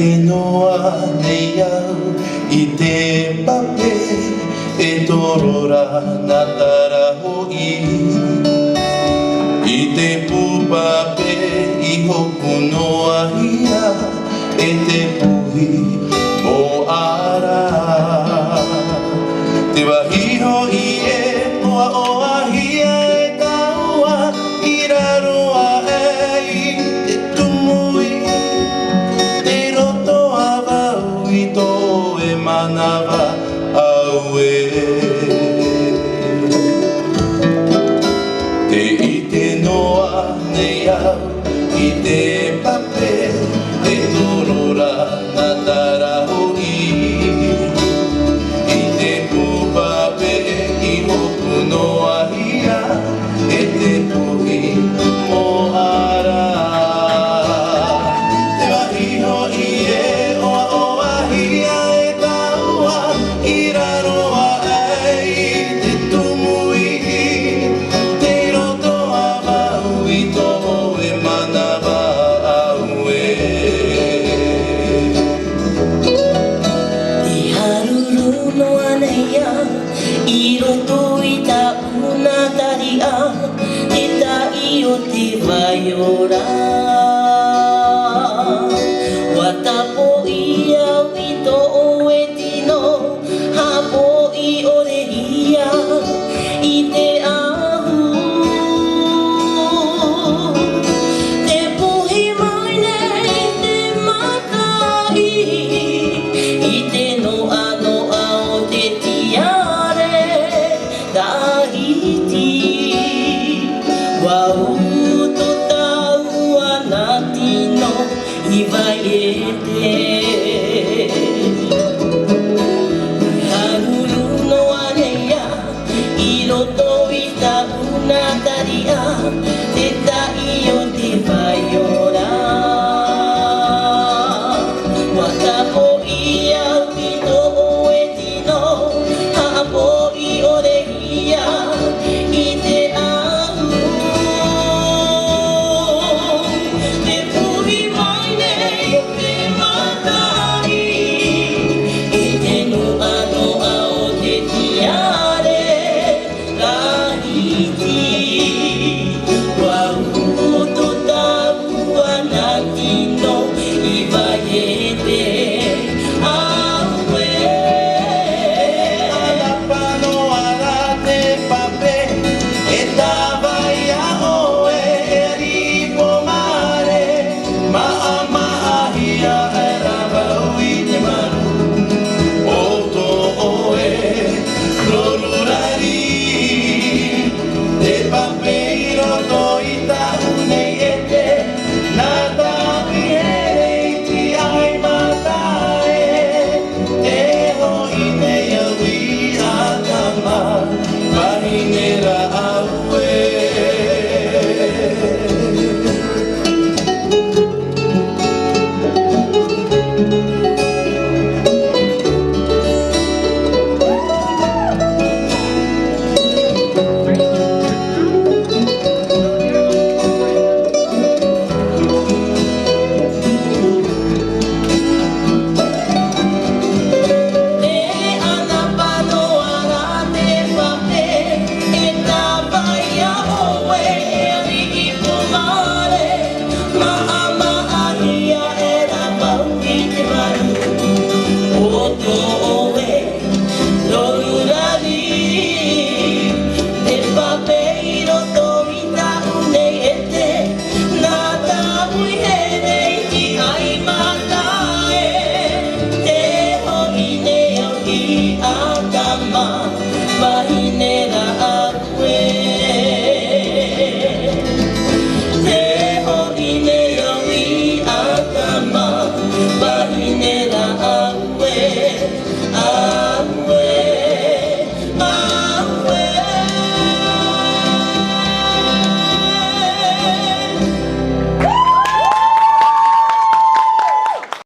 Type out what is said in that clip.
te noa nei au I te pape e torora na taraho'i I te pupape I hoku noa hia e te puhi mo ara Te wahiho I e oa oa hia e taua I raroa e te tumui Te roto a wau I tō e manawa au e Te ite noa nei au I te pape e torora na taraho'i I te pupape I hoku noa hia e te puhi mo ara Te wahiho I e oa oa hia e taua I raroa ai te tumui Te roto a wau I tō e manawa au e Te haruru noa nei a I roto I ta una taria Te tai o te waiora Watapo I au I tō e tino Hapo I ore hia I te ahu Te puhi mai nei te matai I te noa noa o te tiare Tahiti Wau to tau ana tino I vai e te